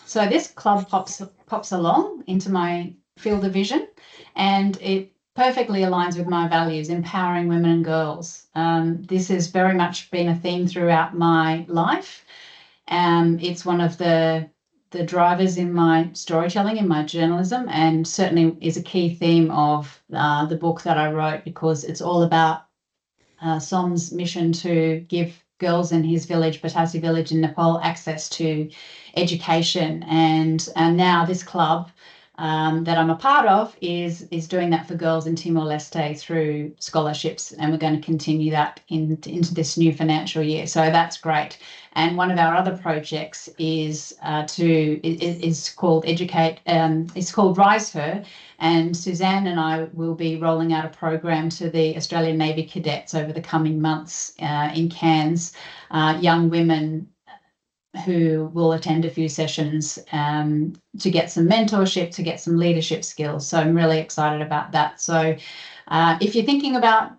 So this club pops along into my field of vision, and it perfectly aligns with my values, empowering women and girls. This has very much been a theme throughout my life. It's one of the drivers in my storytelling, in my journalism, and certainly is a key theme of the book that I wrote, because it's all about Som's mission to give girls in his village, Batasi village in Nepal, access to education. And now this club that I'm a part of is doing that for girls in Timor-Leste through scholarships, and we're going to continue that into this new financial year. So that's great. And one of our other projects is called Educate. It's called ReshapedHer, and Suzanne and I will be rolling out a program to the Australian Navy cadets over the coming months in Cairns, young women who will attend a few sessions to get some mentorship, to get some leadership skills. So I'm really excited about that. So if you're thinking about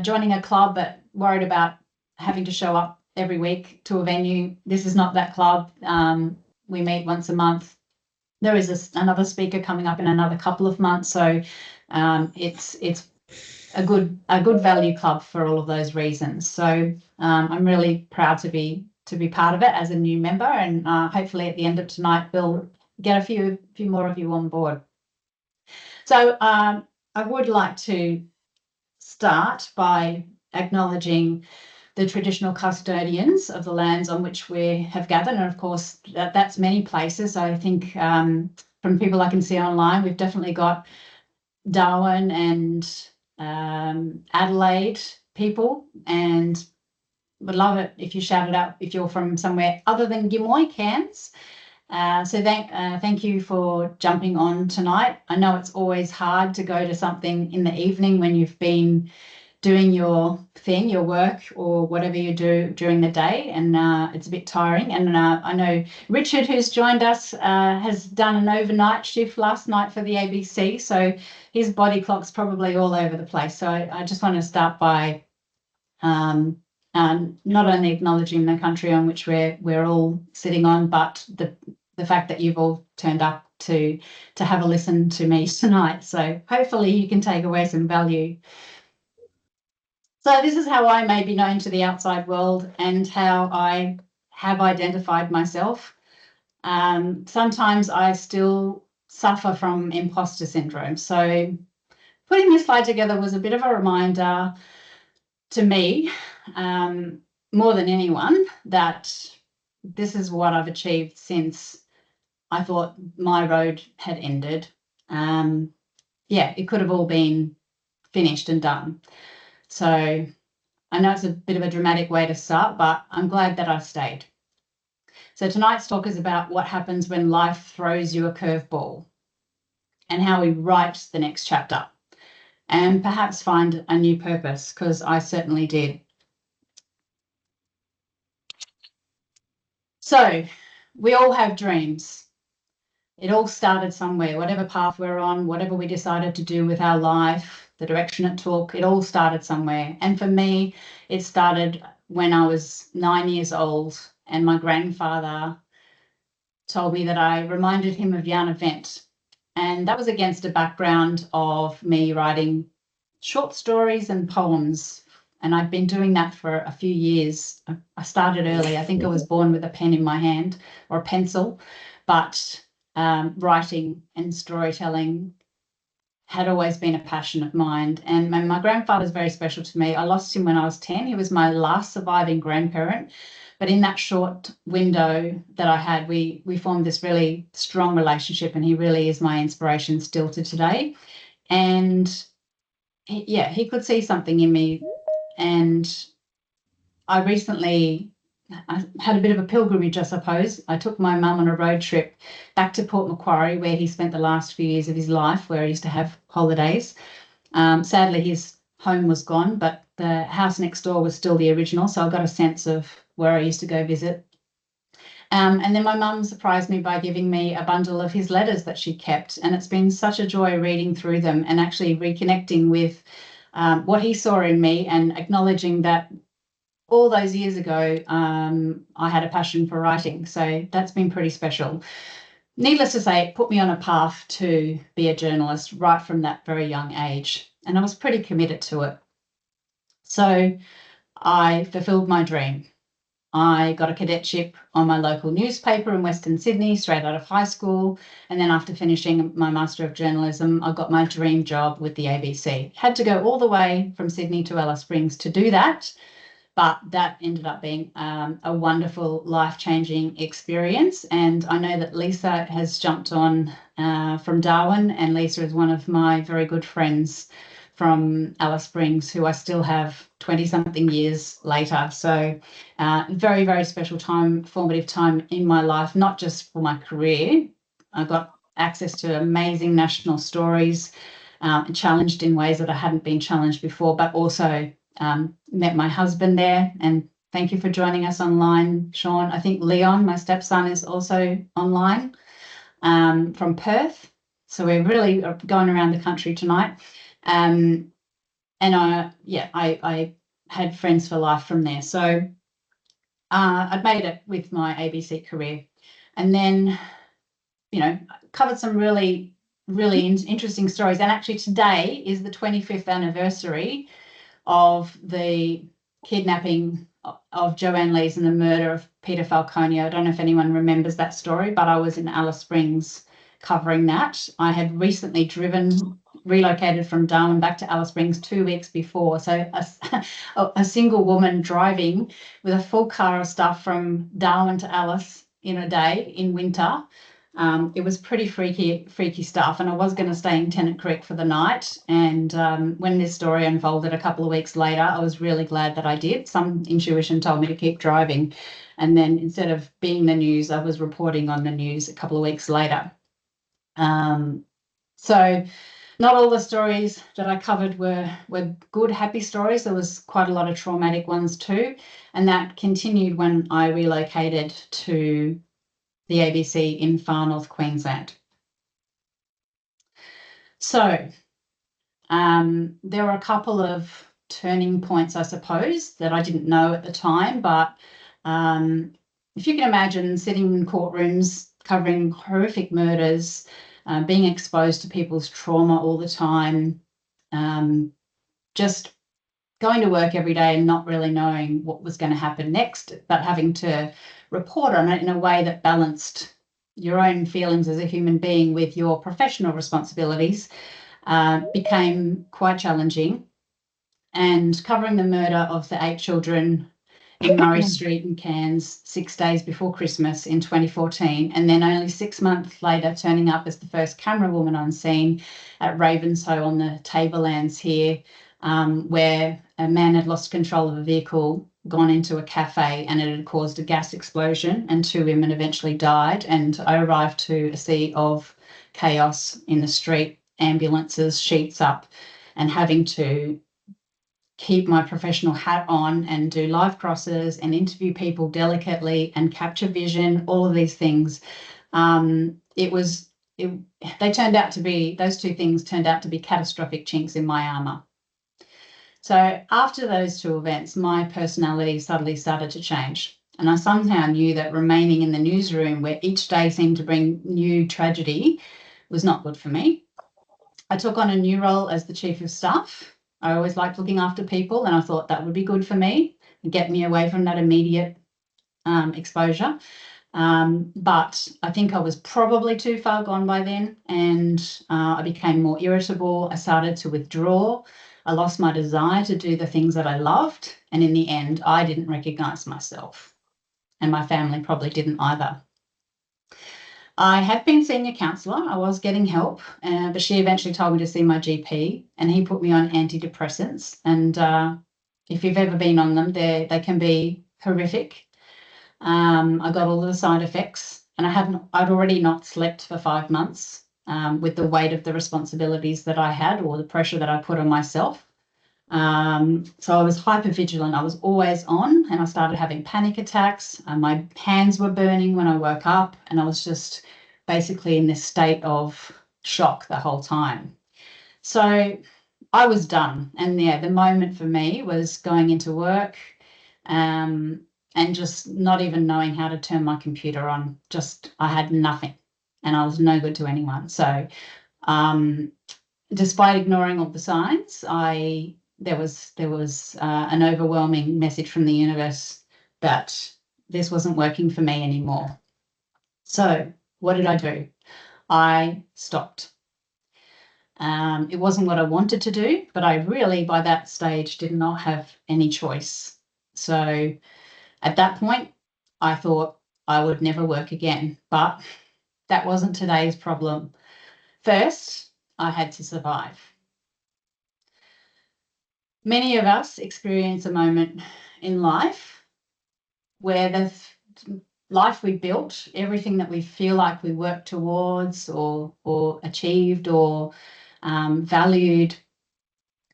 joining a club but worried about having to show up every week to a venue, this is not that club. We meet once a month. There is another speaker coming up in another couple of months. So it's a good value club for all of those reasons. So I'm really proud to be part of it as a new member, and hopefully at the end of tonight we'll get a few more of you on board. So I would like to start by acknowledging the traditional custodians of the lands on which we have gathered, and of course that's many places. I think from people I can see online, we've definitely got Darwin and Adelaide people, and would love it if you shout it out if you're from somewhere other than Gimoy, Cairns. So thank you for jumping on tonight. I know it's always hard to go to something in the evening when you've been doing your thing, your work, or whatever you do during the day, and it's a bit tiring. And I know Richard, who's joined us, has done an overnight shift last night for the ABC, so his body clock's probably all over the place. So I just want to start by not only acknowledging the country on which we're all sitting on, but the fact that you've all turned up to have a listen to me tonight. So hopefully you can take away some value. So this is how I may be known to the outside world and how I have identified myself. Sometimes I still suffer from imposter syndrome. So putting this slide together was a bit of a reminder to me, more than anyone, that this is what I've achieved since I thought my road had ended. It could have all been finished and done. So I know it's a bit of a dramatic way to start, but I'm glad that I stayed. So tonight's talk is about what happens when life throws you a curveball and how we write the next chapter and perhaps find a new purpose, because I certainly did. So we all have dreams. It all started somewhere, whatever path we're on, whatever we decided to do with our life, the direction it took, it all started somewhere. And for me, it started when I was 9 years old, and my grandfather told me that I reminded him of Jan Event. And that was against a background of me writing short stories and poems. And I'd been doing that for a few years. I started early. I think I was born with a pen in my hand, or a pencil, but writing and storytelling had always been a passion of mine. And my grandfather's very special to me. I lost him when I was 10. He was my last surviving grandparent. But in that short window that I had, we formed this really strong relationship, and he really is my inspiration still to today. And he could see something in me. And I had a bit of a pilgrimage, I suppose. I took my mum on a road trip back to Port Macquarie, where he spent the last few years of his life, where he used to have holidays. Sadly, his home was gone, but the house next door was still the original, so I got a sense of where I used to go visit. And then my mum surprised me by giving me a bundle of his letters that she kept, and it's been such a joy reading through them and actually reconnecting with what he saw in me, and acknowledging that all those years ago, I had a passion for writing. So that's been pretty special. needless to say, it put me on a path to be a journalist right from that very young age, and I was pretty committed to it. So I fulfilled my dream. I got a cadetship on my local newspaper in Western Sydney straight out of high school. And then after finishing my Master of Journalism, I got my dream job with the ABC. Had to go all the way from Sydney to Alice Springs to do that. But that ended up being a wonderful, life-changing experience. And I know that Lisa has jumped on from Darwin, and Lisa is one of my very good friends from Alice Springs, who I still have 20-something years later. So very, very special time, formative time in my life, not just for my career. I got access to amazing national stories, challenged in ways that I hadn't been challenged before, but also met my husband there. And thank you for joining us online, Sean. I think Leon, my stepson, is also online from Perth. So we're really going around the country tonight. And I had friends for life from there. So I'd made it with my ABC career, and then, covered some really, really interesting stories. And actually today is the 25th anniversary of the kidnapping of Joanne Lees and the murder of Peter Falconio. I don't know if anyone remembers that story, but I was in Alice Springs covering that. I had recently relocated from Darwin back to Alice Springs 2 weeks before. So a single woman driving with a full car of stuff from Darwin to Alice in a day in winter. It was pretty freaky stuff. And I was going to stay in Tennant Creek for the night. And when this story unfolded a couple of weeks later, I was really glad that I did. Some intuition told me to keep driving. And then instead of being the news, I was reporting on the news a couple of weeks later. So not all the stories that I covered were good, happy stories. There was quite a lot of traumatic ones too. And that continued when I relocated to the ABC in far north Queensland. So there were a couple of turning points, I suppose, that I didn't know at the time. But if you can imagine sitting in courtrooms covering horrific murders, being exposed to people's trauma all the time, just going to work every day and not really knowing what was going to happen next, but having to report on it in a way that balanced your own feelings as a human being with your professional responsibilities became quite challenging. And covering the murder of the 8 children in Murray Street in Cairns 6 days before Christmas in 2014, and then only 6 months later turning up as the first camera woman on scene at Ravenshoe on the Tablelands here, where a man had lost control of a vehicle, gone into a cafe, and it had caused a gas explosion, and 2 women eventually died. And I arrived to a sea of chaos in the street, ambulances, sheets up, and having to keep my professional hat on and do live crosses and interview people delicately and capture vision, all of these things. Those 2 things turned out to be catastrophic chinks in my armour. So after those 2 events, my personality suddenly started to change. And I somehow knew that remaining in the newsroom where each day seemed to bring new tragedy was not good for me. I took on a new role as the Chief of Staff. I always liked looking after people, and I thought that would be good for me and get me away from that immediate exposure. But I think I was probably too far gone by then, and I became more irritable. I started to withdraw. I lost my desire to do the things that I loved, and in the end, I didn't recognise myself, and my family probably didn't either. I had been seeing a counsellor. I was getting help, but she eventually told me to see my GP, and he put me on antidepressants. And if you've ever been on them, they can be horrific. I got all of the side effects, and I'd already not slept for 5 months with the weight of the responsibilities that I had, or the pressure that I put on myself. So I was hyper vigilant. I was always on, and I started having panic attacks. My hands were burning when I woke up, and I was just basically in this state of shock the whole time. So I was done. And the moment for me was going into work and just not even knowing how to turn my computer on. I had nothing. and I was no good to anyone. So despite ignoring all the signs, there was an overwhelming message from the universe that this wasn't working for me anymore. So what did I do? I stopped. It wasn't what I wanted to do, but I really, by that stage, did not have any choice. So at that point, I thought I would never work again, but that wasn't today's problem. First, I had to survive. Many of us experience a moment in life where the life we built, everything that we feel like we worked towards or achieved or valued,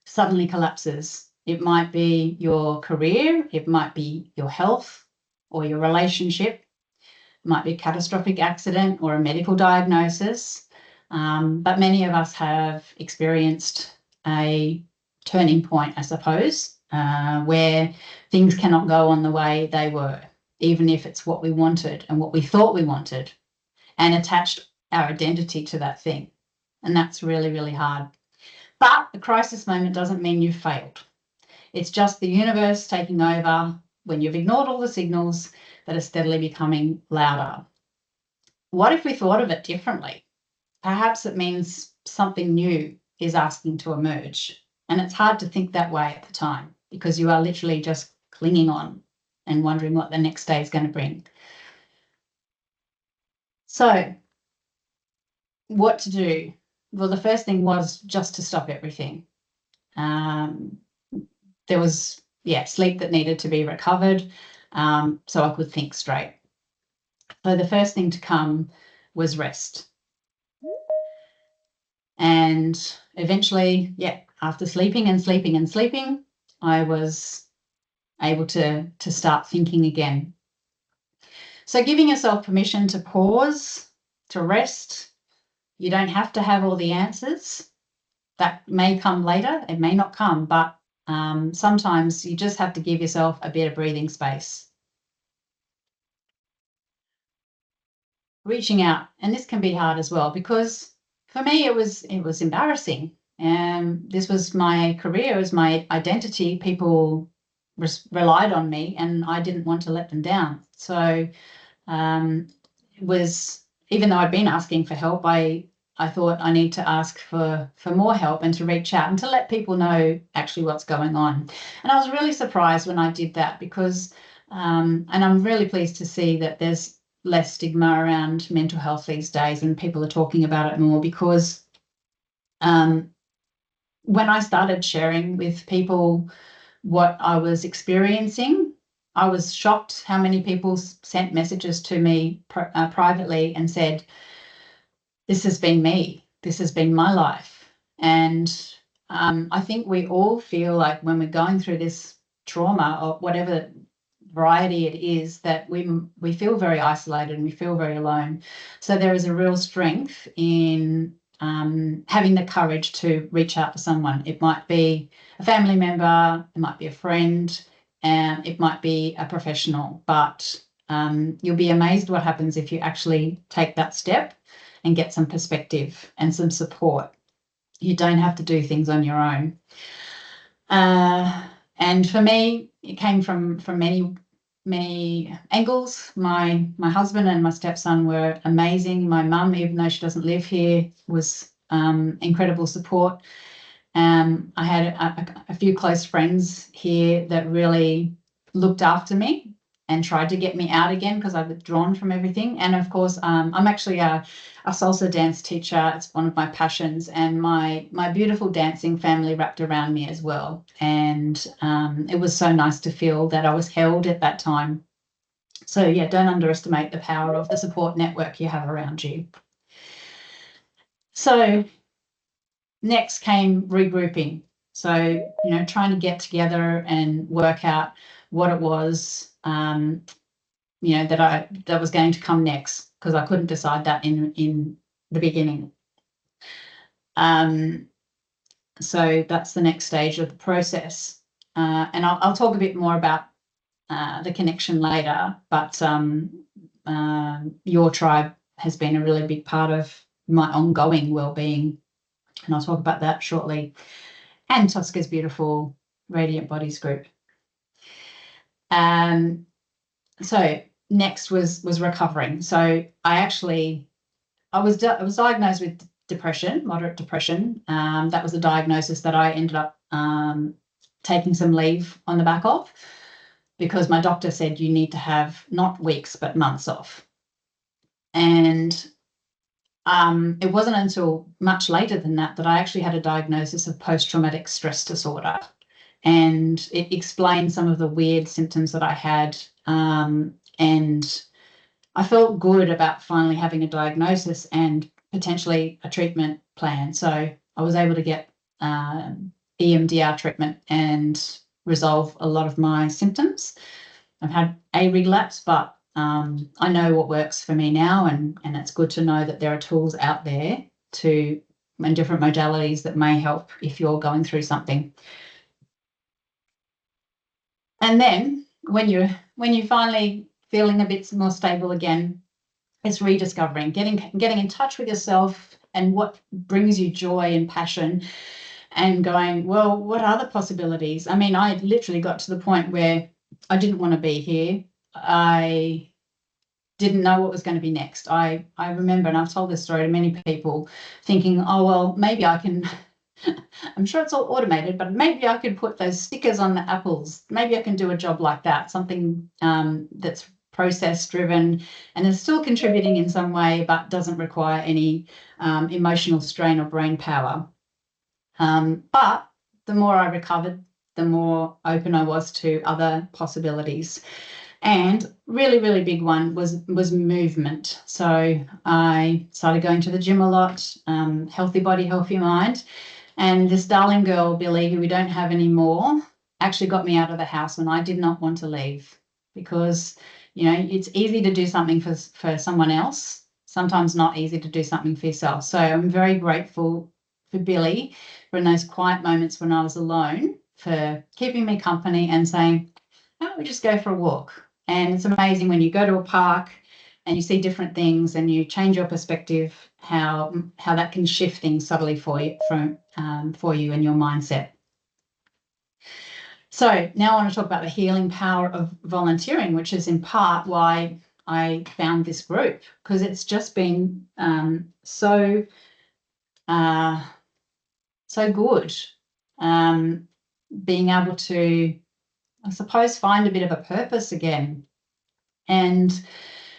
suddenly collapses. It might be your career, it might be your health or your relationship, it might be a catastrophic accident or a medical diagnosis. But many of us have experienced a turning point, I suppose, where things cannot go on the way they were, even if it's what we wanted and what we thought we wanted, and attached our identity to that thing. And that's really, really hard. But a crisis moment doesn't mean you've failed. It's just the universe taking over when you've ignored all the signals that are steadily becoming louder. What if we thought of it differently? Perhaps it means something new is asking to emerge. And it's hard to think that way at the time because you are literally just clinging on and wondering what the next day is going to bring. So what to do? Well, the first thing was just to stop everything. There was, sleep that needed to be recovered, so I could think straight. So the first thing to come was rest. And eventually, after sleeping and sleeping and sleeping, I was able to start thinking again. So giving yourself permission to pause, to rest. You don't have to have all the answers. That may come later, it may not come, but sometimes you just have to give yourself a bit of breathing space. Reaching out, and this can be hard as well, because for me it was embarrassing. This was my career, it was my identity. People relied on me, and I didn't want to let them down. So it was, even though I'd been asking for help, I thought I need to ask for more help and to reach out and to let people know actually what's going on. And I was really surprised when I did that because, and I'm really pleased to see that there's less stigma around mental health these days and people are talking about it more, because when I started sharing with people what I was experiencing, I was shocked how many people sent messages to me privately and said, this has been me, this has been my life. And I think we all feel like when we're going through this trauma or whatever variety it is, that we feel very isolated and we feel very alone. So there is a real strength in having the courage to reach out to someone. It might be a family member, it might be a friend, and it might be a professional, but you'll be amazed what happens if you actually take that step and get some perspective and some support. You don't have to do things on your own. And for me, it came from many angles. My husband and my stepson were amazing. My mum, even though she doesn't live here, was incredible support. I had a few close friends here that really looked after me and tried to get me out again because I'd withdrawn from everything. And of course, I'm actually a salsa dance teacher. It's one of my passions, and my beautiful dancing family wrapped around me as well. And it was so nice to feel that I was held at that time. So yeah, don't underestimate the power of the support network you have around you. So next came regrouping. So, trying to get together and work out what it was, that was going to come next, because I couldn't decide that in the beginning. So that's the next stage of the process. And I'll talk a bit more about the connection later, but your tribe has been a really big part of my ongoing well-being, and I'll talk about that shortly, and Tosca's beautiful Radiant Bodies group. So next was recovering. So I was diagnosed with depression, moderate depression. That was the diagnosis that I ended up taking some leave on the back of, because my doctor said you need to have not weeks but months off. And it wasn't until much later than that I actually had a diagnosis of post-traumatic stress disorder, and it explained some of the weird symptoms that I had, and I felt good about finally having a diagnosis and potentially a treatment plan. So I was able to get EMDR treatment and resolve a lot of my symptoms. I've had a relapse, but I know what works for me now, and it's good to know that there are tools out there and different modalities that may help if you're going through something. And then when you're finally feeling a bit more stable again, it's rediscovering, getting in touch with yourself and what brings you joy and passion, and going, well, what are the possibilities? I mean, I literally got to the point where I didn't want to be here. I didn't know what was going to be next. I remember, and I've told this story to many people, thinking, oh, well, maybe I can, I'm sure it's all automated, but maybe I could put those stickers on the apples. Maybe I can do a job like that, something that's process driven and is still contributing in some way, but doesn't require any emotional strain or brain power. But the more I recovered, the more open I was to other possibilities. And really, really big one was movement. So I started going to the gym a lot, healthy body, healthy mind. And this darling girl, Billy, who we don't have anymore, actually got me out of the house when I did not want to leave, because, you know, it's easy to do something for someone else, sometimes not easy to do something for yourself. So I'm very grateful for Billy for in those quiet moments when I was alone, for keeping me company and saying, why don't we just go for a walk? And it's amazing when you go to a park and you see different things and you change your perspective, how that can shift things subtly for you and your mindset. So now I want to talk about the healing power of volunteering, which is in part why I found this group, because it's just been so good, being able to, I suppose, find a bit of a purpose again. And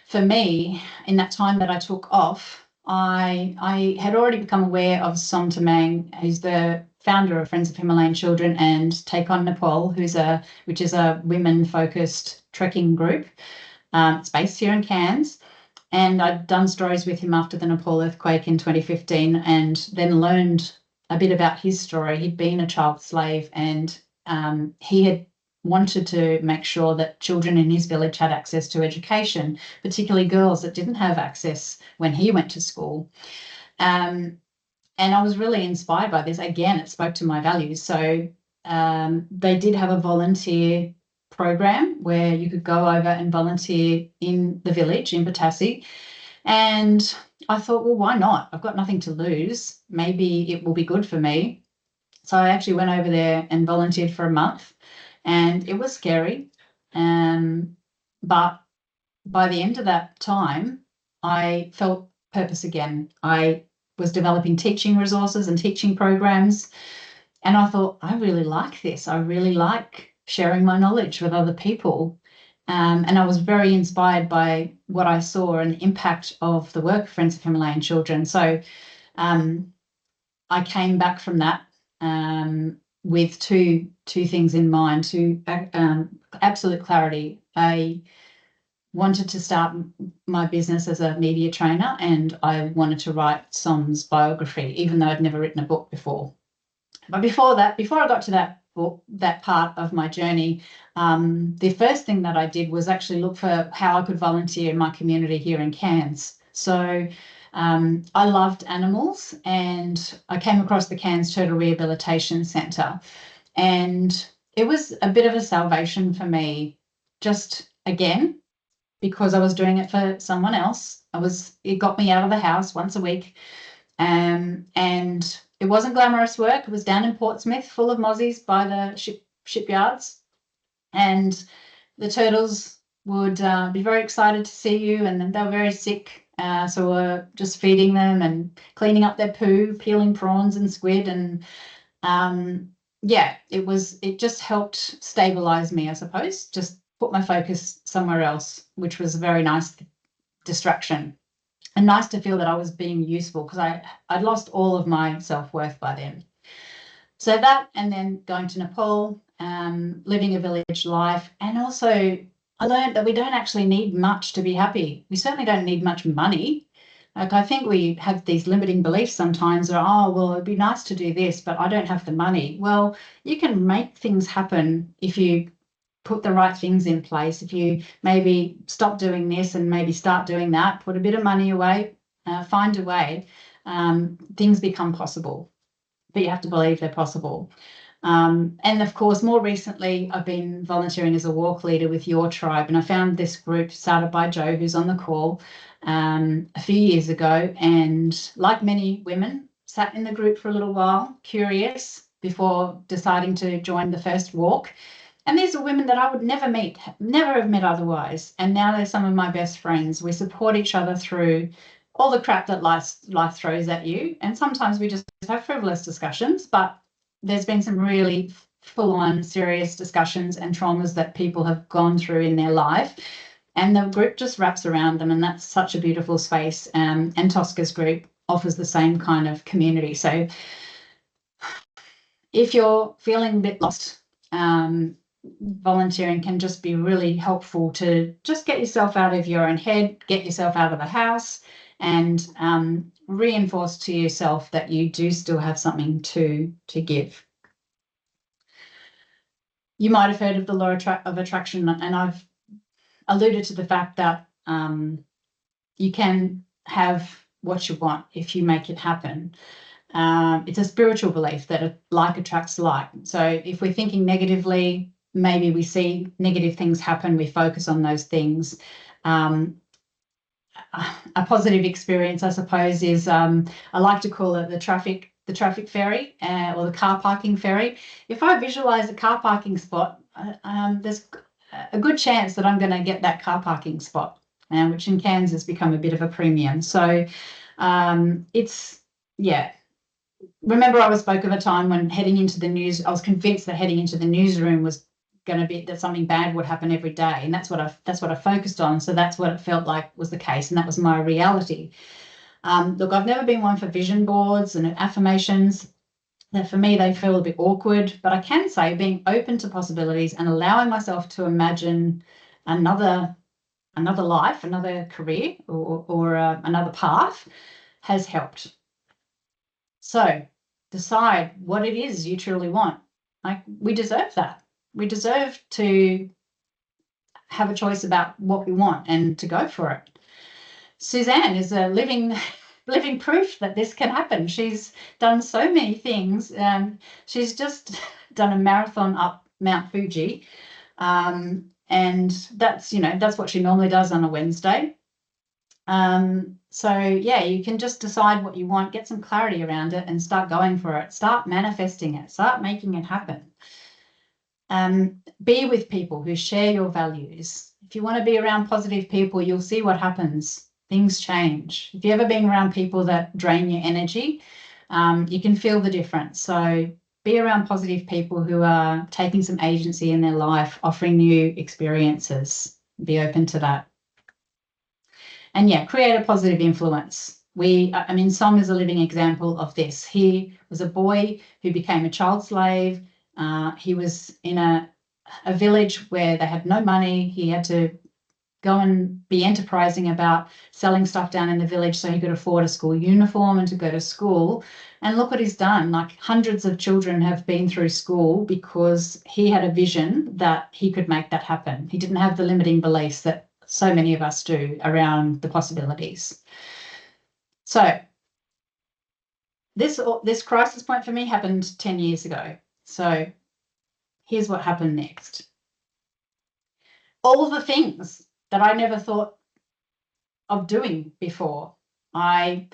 for me, in that time that I took off, I had already become aware of Som Tamang, who's the founder of Friends of Himalayan Children, and Take On Nepal, which is a women-focused trekking group. It's based here in Cairns. And I'd done stories with him after the Nepal earthquake in 2015, and then learned a bit about his story. He'd been a child slave, and he had wanted to make sure that children in his village had access to education, particularly girls that didn't have access when he went to school. And I was really inspired by this. Again, it spoke to my values. So they did have a volunteer program where you could go over and volunteer in the village in Patassi. And I thought, well, why not? I've got nothing to lose. Maybe it will be good for me. So I actually went over there and volunteered for a month. And it was scary, but by the end of that time, I felt purpose again. I was developing teaching resources and teaching programs, and I thought, I really like this. I really like sharing my knowledge with other people, and I was very inspired by what I saw and the impact of the work of Friends of Himalayan Children. So I came back from that with two things in mind, to absolute clarity. I wanted to start my business as a media trainer, and I wanted to write Som's biography, even though I'd never written a book before. But before I got to that book, that part of my journey, the first thing that I did was actually look for how I could volunteer in my community here in Cairns. So I loved animals, and I came across the Cairns Turtle Rehabilitation Centre, and it was a bit of a salvation for me, just again, because I was doing it for someone else. It got me out of the house once a week. And it wasn't glamorous work. It was down in Portsmouth, full of mozzies by the shipyards. And the turtles would be very excited to see you, and they were very sick. So we're just feeding them and cleaning up their poo, peeling prawns and squid. And it just helped stabilize me, I suppose, just put my focus somewhere else, which was a very nice distraction. And nice to feel that I was being useful, because I'd lost all of my self-worth by then. So that, and then going to Nepal, living a village life. And also I learned that we don't actually need much to be happy. We certainly don't need much money. Like, I think we have these limiting beliefs sometimes, or, oh, well, it'd be nice to do this, but I don't have the money. Well, you can make things happen if you put the right things in place. If you maybe stop doing this and maybe start doing that, put a bit of money away, find a way, things become possible. But you have to believe they're possible. And of course, more recently, I've been volunteering as a walk leader with Your Tribe, and I found this group started by Jo, who's on the call, a few years ago, and like many women, sat in the group for a little while, curious, before deciding to join the first walk. And these are women that I would never have met otherwise. And now they're some of my best friends. We support each other through all the crap that life throws at you. And sometimes we just have frivolous discussions, but there's been some really full-on serious discussions and traumas that people have gone through in their life. And the group just wraps around them, and that's such a beautiful space. And Tosca's group offers the same kind of community. So if you're feeling a bit lost, volunteering can just be really helpful to just get yourself out of your own head, get yourself out of the house, and reinforce to yourself that you do still have something to give. You might have heard of the law of attraction, and I've alluded to the fact that you can have what you want if you make it happen. It's a spiritual belief that like attracts like. So if we're thinking negatively, maybe we see negative things happen, we focus on those things. A positive experience, I suppose, is I like to call it the traffic ferry, or the car parking ferry. If I visualize a car parking spot, there's a good chance that I'm going to get that car parking spot, which in Cairns has become a bit of a premium. So remember, I spoke of a time when heading into the news, I was convinced that heading into the newsroom was going to be that something bad would happen every day, and that's what I focused on. So that's what it felt like was the case, and that was my reality. Look, I've never been one for vision boards and affirmations. That for me, they feel a bit awkward, but I can say being open to possibilities and allowing myself to imagine another life, another career, or another path has helped. So decide what it is you truly want. Like, we deserve that. We deserve to have a choice about what we want and to go for it. Suzanne is a living proof that this can happen. She's done so many things. She's just done a marathon up Mount Fuji. And that's what she normally does on a Wednesday. So yeah, you can just decide what you want, get some clarity around it, and start going for it. Start manifesting it. Start making it happen. Be with people who share your values. If you want to be around positive people, you'll see what happens. Things change. If you've ever been around people that drain your energy, you can feel the difference. So be around positive people who are taking some agency in their life, offering new experiences. Be open to that. And yeah, create a positive influence. Som is a living example of this. He was a boy who became a child slave. He was in a village where they had no money. He had to go and be enterprising about selling stuff down in the village so he could afford a school uniform and to go to school. And look what he's done. Like, hundreds of children have been through school because he had a vision that he could make that happen. He didn't have the limiting beliefs that so many of us do around the possibilities. So this crisis point for me happened 10 years ago. So here's what happened next. All the things that I never thought of doing before. I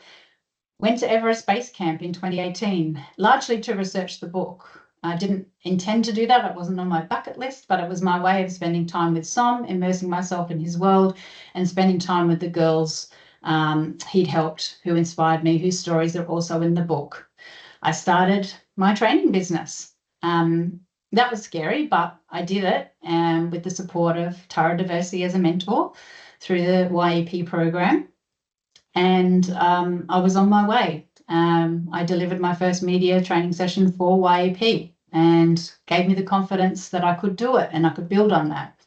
went to Everest Base Camp in 2018, largely to research the book. I didn't intend to do that. It wasn't on my bucket list, but it was my way of spending time with Som, immersing myself in his world, and spending time with the girls he'd helped, who inspired me, whose stories are also in the book. I started my training business. That was scary, but I did it with the support of Tara Diversity as a mentor through the YEP program. And I was on my way. I delivered my first media training session for YEP and gave me the confidence that I could do it and I could build on that.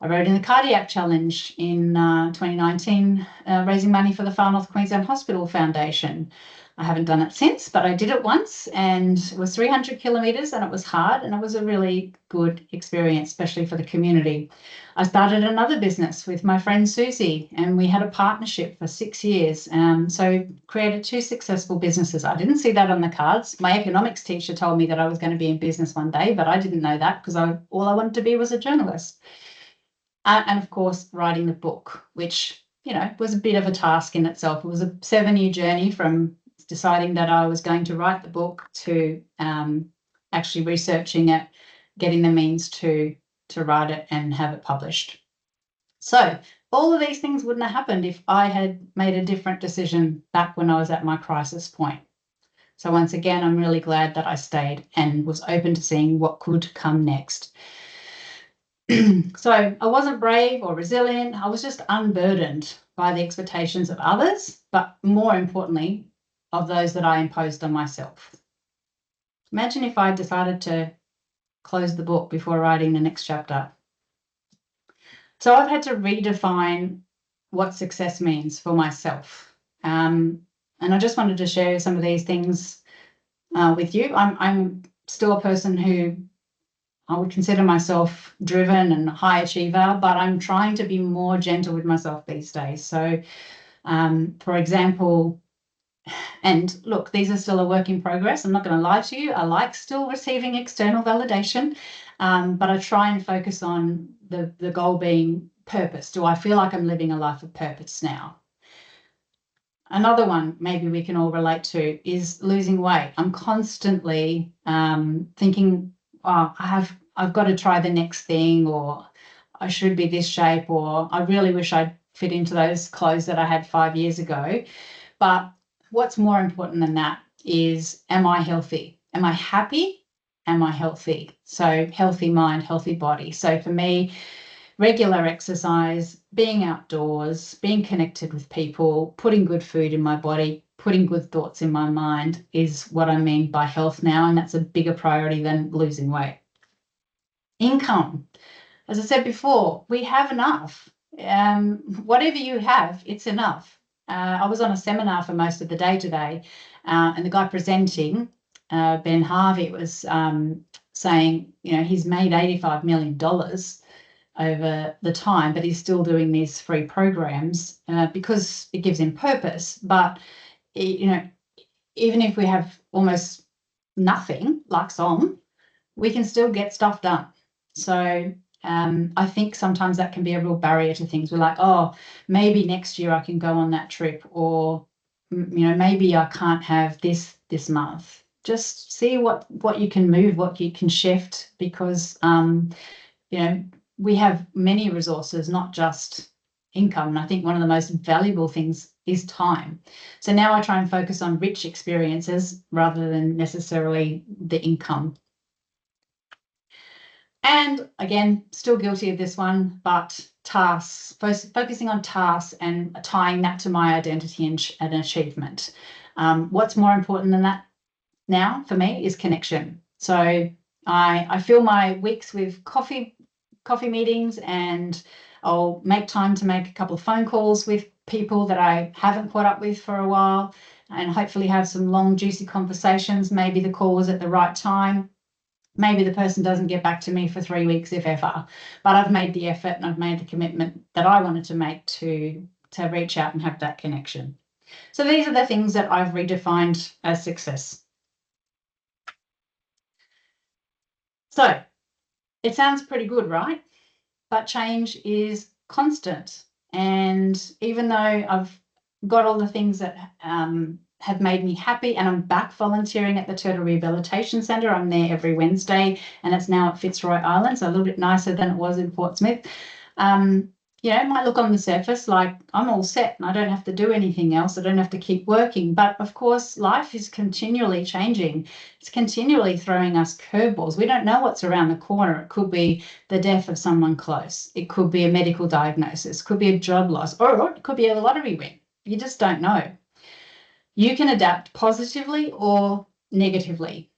I rode in the Cardiac Challenge in 2019, raising money for the Far North Queensland Hospital Foundation. I haven't done it since, but I did it once, and it was 300 kilometres, and it was hard, and it was a really good experience, especially for the community. I started another business with my friend Susie, and we had a partnership for 6 years. So created 2 successful businesses. I didn't see that on the cards. My economics teacher told me that I was going to be in business one day, but I didn't know that because all I wanted to be was a journalist. And of course, writing the book, which, was a bit of a task in itself. It was a 7-year journey from deciding that I was going to write the book to actually researching it, getting the means to write it and have it published. So all of these things wouldn't have happened if I had made a different decision back when I was at my crisis point. So once again, I'm really glad that I stayed and was open to seeing what could come next. So I wasn't brave or resilient. I was just unburdened by the expectations of others, but more importantly, of those that I imposed on myself. Imagine if I decided to close the book before writing the next chapter. So I've had to redefine what success means for myself. And I just wanted to share some of these things with you. I'm still a person who I would consider myself driven and high achiever, but I'm trying to be more gentle with myself these days. So, for example, and look, these are still a work in progress. I'm not going to lie to you. I like still receiving external validation, but I try and focus on the goal being purpose. Do I feel like I'm living a life of purpose now? Another one maybe we can all relate to is losing weight. I'm constantly thinking, oh, I've got to try the next thing, or I should be this shape, or I really wish I'd fit into those clothes that I had 5 years ago. But what's more important than that is, am I healthy? Am I happy? Am I healthy? So healthy mind, healthy body. So for me, regular exercise, being outdoors, being connected with people, putting good food in my body, putting good thoughts in my mind is what I mean by health now, and that's a bigger priority than losing weight. Income. As I said before, we have enough. Whatever you have, it's enough. I was on a seminar for most of the day today, and the guy presenting, Ben Harvey, was saying, he's made $85 million over the time, but he's still doing these free programs because it gives him purpose. But, even if we have almost nothing, like Som, we can still get stuff done. So I think sometimes that can be a real barrier to things. We're like, oh, maybe next year I can go on that trip, or, maybe I can't have this month. Just see what you can move, what you can shift, because, we have many resources, not just income. And I think one of the most valuable things is time. So now I try and focus on rich experiences rather than necessarily the income. And again, still guilty of this one, but tasks, focusing on tasks and tying that to my identity and achievement. What's more important than that now for me is connection. So I fill my weeks with coffee meetings, and I'll make time to make a couple of phone calls with people that I haven't caught up with for a while, and hopefully have some long, juicy conversations. Maybe the call was at the right time. Maybe the person doesn't get back to me for 3 weeks, if ever, but I've made the effort and I've made the commitment that I wanted to make to reach out and have that connection. So these are the things that I've redefined as success. So it sounds pretty good, right? But change is constant, And even though I've got all the things that have made me happy, and I'm back volunteering at the Turtle Rehabilitation Centre. I'm there every Wednesday, and it's now at Fitzroy Island, so a little bit nicer than it was in Fort Smith. It might look on the surface like I'm all set and I don't have to do anything else. I don't have to keep working. But of course, life is continually changing. It's continually throwing us curveballs. We don't know what's around the corner. It could be the death of someone close. It could be a medical diagnosis. It could be a job loss, or it could be a lottery win. You just don't know. You can adapt positively or negatively.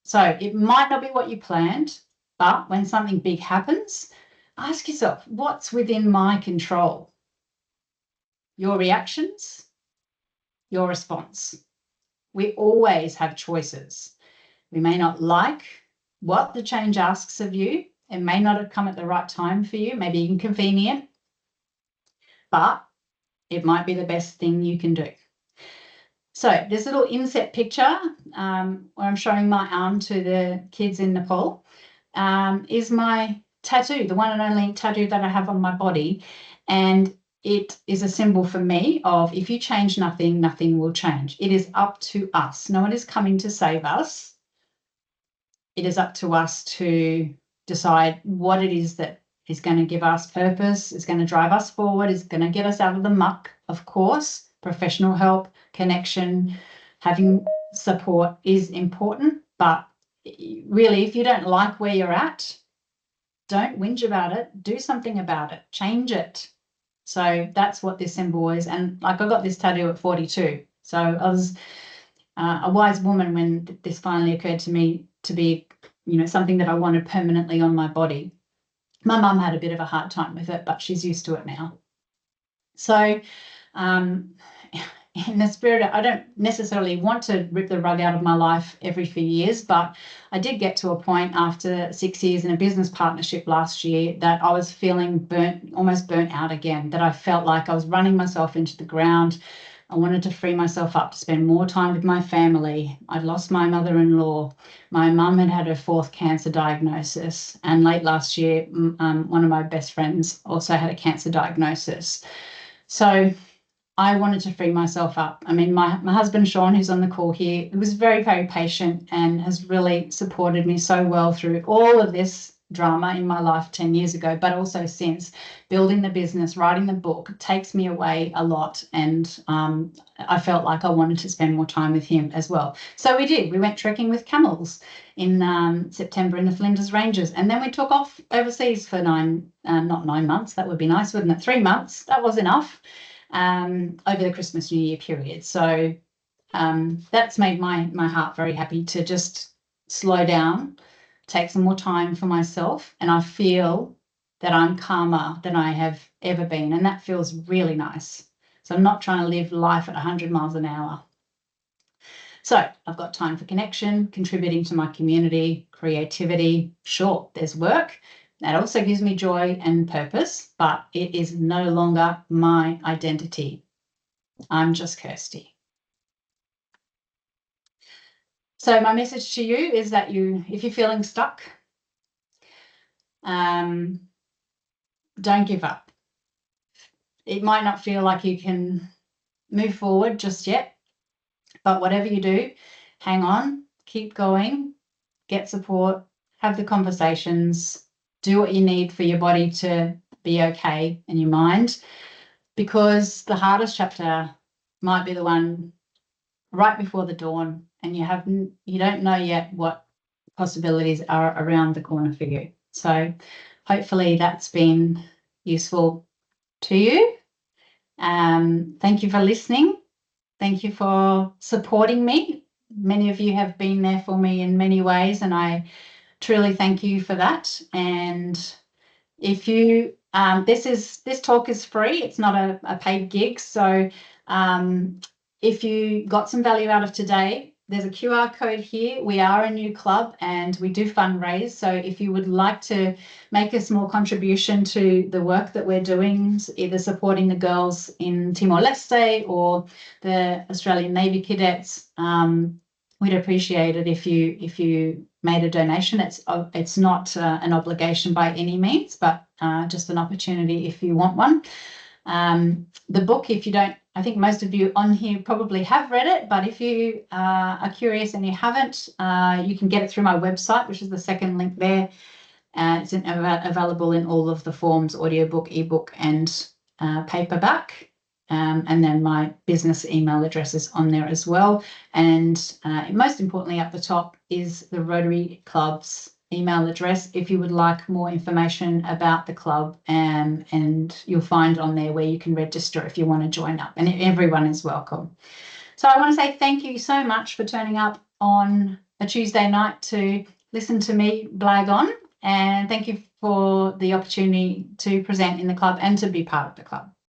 So it might not be what you planned, but when something big happens, ask yourself, what's within my control? Your reactions, your response. We always have choices. We may not like what the change asks of you. It may not have come at the right time for you, maybe inconvenient, but it might be the best thing you can do. So this little inset picture where I'm showing my arm to the kids in Nepal is my tattoo, the one and only tattoo that I have on my body. And it is a symbol for me of, if you change nothing, nothing will change. It is up to us. No one is coming to save us. It is up to us to decide what it is that is going to give us purpose, is going to drive us forward, is going to get us out of the muck. Of course, professional help, connection, having support is important. But really, if you don't like where you're at, don't whinge about it. Do something about it. Change it. So that's what this symbol is. And like, I got this tattoo at 42. So I was a wise woman when this finally occurred to me to be, something that I wanted permanently on my body. My mum had a bit of a hard time with it, but she's used to it now. So in the spirit, I don't necessarily want to rip the rug out of my life every few years, but I did get to a point after 6 years in a business partnership last year that I was feeling almost burnt out again, that I felt like I was running myself into the ground. I wanted to free myself up to spend more time with my family. I'd lost my mother-in-law. My mum had had her 4th cancer diagnosis. And late last year, one of my best friends also had a cancer diagnosis. So I wanted to free myself up. I mean, my husband, Sean, who's on the call here, was very, very patient and has really supported me so well through all of this drama in my life 10 years ago, but also since. Building the business, writing the book takes me away a lot. And I felt like I wanted to spend more time with him as well. So we did. We went trekking with camels in September in the Flinders Ranges. And then we took off overseas for not 9 months. That would be nice, wouldn't it? 3 months. That was enough. Over the Christmas New Year period. So that's made my heart very happy to just slow down, take some more time for myself, and I feel that I'm calmer than I have ever been, and that feels really nice. So I'm not trying to live life at 100 miles an hour. So I've got time for connection, contributing to my community, creativity. Sure, there's work. That also gives me joy and purpose, but it is no longer my identity. I'm just Kirsty. So my message to you is that if you're feeling stuck, don't give up. It might not feel like you can move forward just yet, but whatever you do, hang on, keep going, get support, have the conversations, do what you need for your body to be okay and your mind, because the hardest chapter might be the one right before the dawn, and you don't know yet what possibilities are around the corner for you. So hopefully that's been useful to you. Thank you for listening. Thank you for supporting me. Many of you have been there for me in many ways, and I truly thank you for that. And if you, this talk is free. It's not a paid gig. So if you got some value out of today, there's a QR code here. We are a new club and we do fundraise. So if you would like to make a small contribution to the work that we're doing, either supporting the girls in Timor-Leste or the Australian Navy cadets, we'd appreciate it if you made a donation. It's not an obligation by any means, but just an opportunity if you want one. The book, if you don't, I think most of you on here probably have read it, but if you are curious and you haven't, you can get it through my website, which is the second link there. It's available in all of the forms: audiobook, ebook, and paperback. And then my business email address is on there as well. And most importantly, at the top is the Rotary Club's email address if you would like more information about the club, and you'll find on there where you can register if you want to join up, and everyone is welcome. So I want to say thank you so much for turning up on a Tuesday night to listen to me blag on, and thank you for the opportunity to present in the club and to be part of the club.